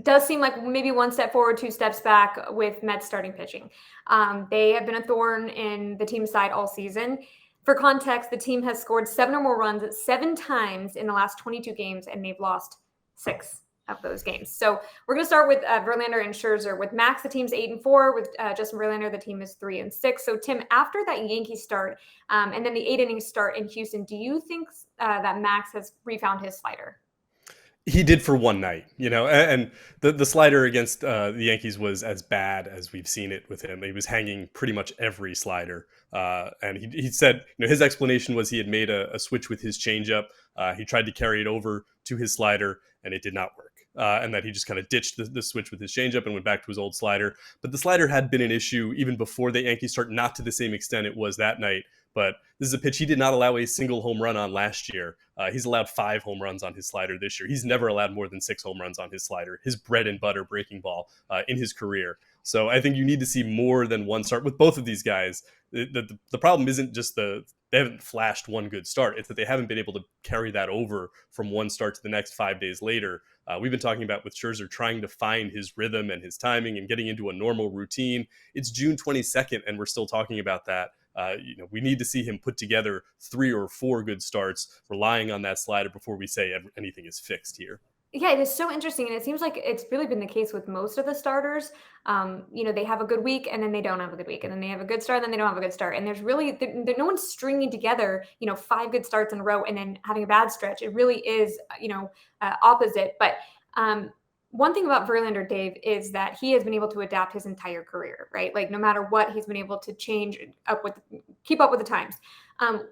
does seem like maybe one step forward, two steps back with Mets starting pitching. They have been a thorn in the team's side all season. For context, the team has scored 7 or more runs 7 times in the last 22 games, and they've lost 6 of those games. So we're going to start with Verlander and Scherzer. With Max, the team's 8-4. With Justin Verlander, the team is 3-6. So Tim, after that Yankee start and then the 8-inning start in Houston, do you think that Max has refound his slider? He did for one night, and the slider against the Yankees was as bad as we've seen it with him. He was hanging pretty much every slider. And he said, his explanation was he had made a switch with his changeup. He tried to carry it over to his slider, and it did not work. And that he just kind of ditched the switch with his changeup and went back to his old slider. But the slider had been an issue even before the Yankees start, not to the same extent it was that night. But this is a pitch he did not allow a single home run on last year. He's allowed 5 home runs on his slider this year. He's never allowed more than 6 home runs on his slider, his bread and butter breaking ball in his career. So I think you need to see more than one start with both of these guys. The problem isn't just they haven't flashed one good start. It's that they haven't been able to carry that over from one start to the next 5 days later. We've been talking about with Scherzer trying to find his rhythm and his timing and getting into a normal routine. It's June 22nd, and we're still talking about that. We need to see him put together 3 or 4 good starts, relying on that slider before we say anything is fixed here. Yeah, it is so interesting. And it seems like it's really been the case with most of the starters. They have a good week and then they don't have a good week. And then they have a good start and then they don't have a good start. And there's really, no one's stringing together, 5 good starts in a row and then having a bad stretch. It really is, opposite. But one thing about Verlander, Dave, is that he has been able to adapt his entire career, right? Like no matter what, he's been able to keep up with the times.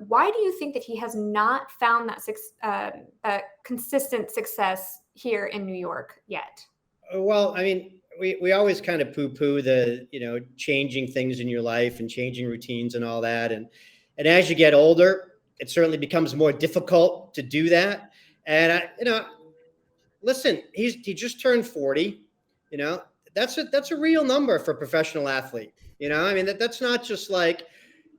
Why do you think that he has not found that consistent success here in New York yet? Well, I mean, we always kind of poo-poo the, changing things in your life and changing routines and all that. And as you get older, it certainly becomes more difficult to do that. And listen, he just turned 40, that's a real number for a professional athlete. I mean, that's not just like,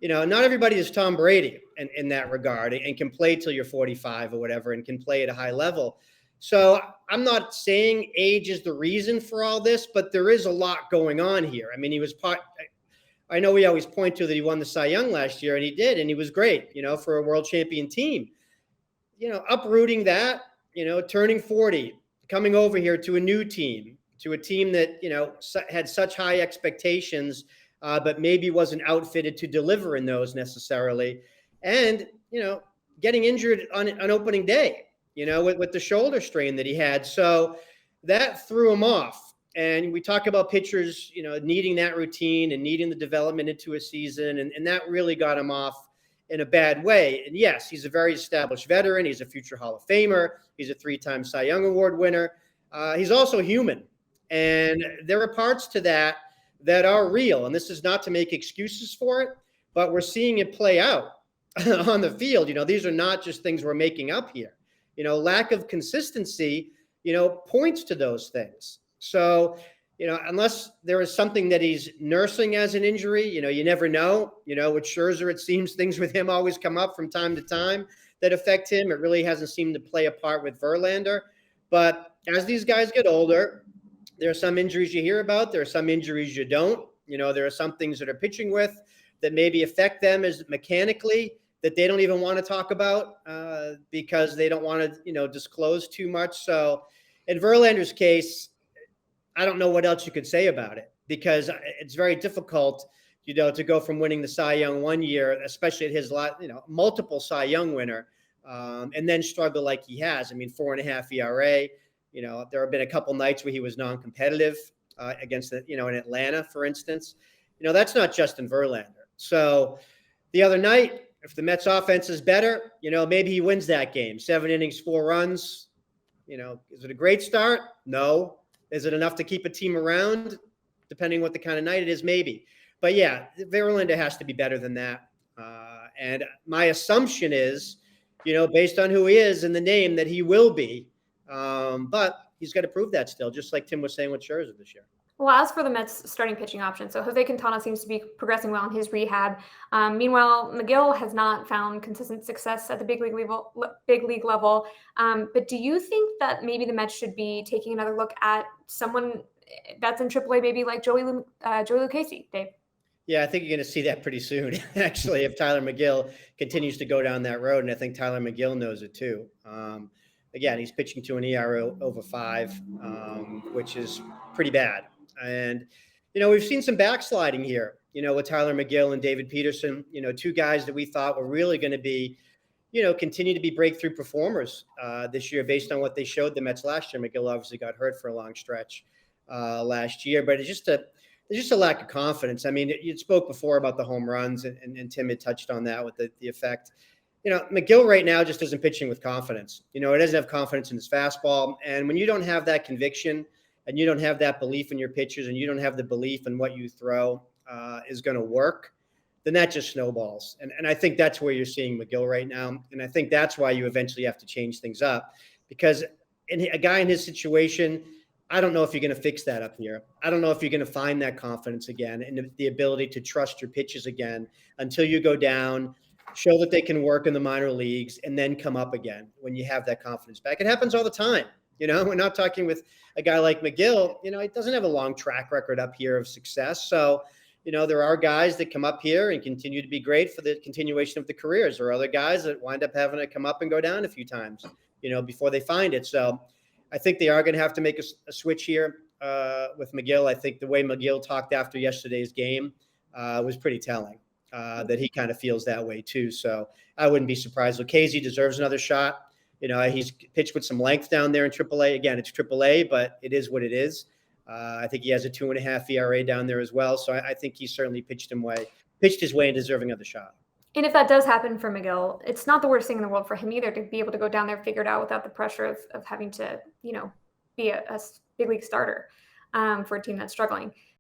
not everybody is Tom Brady in that regard and can play till you're 45 or whatever and can play at a high level. So I'm not saying age is the reason for all this, but there is a lot going on here. I mean, I know we always point to that he won the Cy Young last year, and he did, and he was great, for a world champion team. Uprooting that, turning 40, coming over here to a new team, to a team that, had such high expectations, but maybe wasn't outfitted to deliver in those necessarily. And, getting injured on opening day, with the shoulder strain that he had. So that threw him off. And we talk about pitchers, needing that routine and needing the development into a season. And that really got him off in a bad way. And yes, he's a very established veteran. He's a future Hall of Famer. He's a 3-time Cy Young Award winner. He's also human. And there are parts to that are real. And this is not to make excuses for it, but we're seeing it play out on the field. These are not just things we're making up here. Lack of consistency, points to those things. So, unless there is something that he's nursing as an injury, you never know. With Scherzer, it seems things with him always come up from time to time that affect him. It really hasn't seemed to play a part with Verlander. But as these guys get older, there are some injuries you hear about. There are some injuries you don't. There are some things that are pitching with that maybe affect them as mechanically that they don't even want to talk about because they don't want to, disclose too much. So in Verlander's case, I don't know what else you could say about it because it's very difficult, to go from winning the Cy Young one year, especially at his multiple Cy Young winner, and then struggle like he has. I mean, 4.5 ERA. There have been a couple nights where he was non-competitive against in Atlanta, for instance. That's not Justin Verlander. So the other night, if the Mets offense is better, maybe he wins that game. 7 innings, 4 runs. Is it a great start? No. Is it enough to keep a team around? Depending what the kind of night it is, maybe. But yeah, Verlander has to be better than that. And my assumption is, based on who he is and the name, that he will be. But he's got to prove that still, just like Tim was saying with Scherzer this year. Well, as for the Mets starting pitching option, so Jose Quintana seems to be progressing well in his rehab. Meanwhile, Megill has not found consistent success at the big league level. But do you think that maybe the Mets should be taking another look at someone that's in AAA, maybe like Joey Lucchesi, Dave? Yeah, I think you're going to see that pretty soon, actually, if Tylor Megill continues to go down that road. And I think Tylor Megill knows it too. Again, he's pitching to an ERA over 5, which is pretty bad. And, we've seen some backsliding here, with Tylor Megill and David Peterson, 2 guys that we thought were really going to be, continue to be breakthrough performers this year based on what they showed the Mets last year. Megill obviously got hurt for a long stretch last year, but there's just a lack of confidence. I mean, you spoke before about the home runs, and Tim had touched on that with the effect. Megill right now just isn't pitching with confidence. He doesn't have confidence in his fastball. And when you don't have that conviction and you don't have that belief in your pitches and you don't have the belief in what you throw is going to work, then that just snowballs. And I think that's where you're seeing Megill right now. And I think that's why you eventually have to change things up, because a guy in his situation, I don't know if you're going to fix that up here. I don't know if you're going to find that confidence again and the ability to trust your pitches again until you go down, show that they can work in the minor leagues, and then come up again when you have that confidence back. It happens all the time. We're not talking with a guy like Megill. He doesn't have a long track record up here of success. So, there are guys that come up here and continue to be great for the continuation of the careers. There are other guys that wind up having to come up and go down a few times, before they find it. So I think they are going to have to make a switch here with Megill. I think the way Megill talked after yesterday's game was pretty telling that he kind of feels that way too. So I wouldn't be surprised. Lucchesi deserves another shot. He's pitched with some length down there in AAA. Again, it's AAA, but it is what it is. I think he has a 2.5 ERA down there as well. So I think he certainly pitched his way and deserving of the shot. And if that does happen for Megill, it's not the worst thing in the world for him either to be able to go down there, figure it out without the pressure of having to, be a big league starter for a team that's struggling.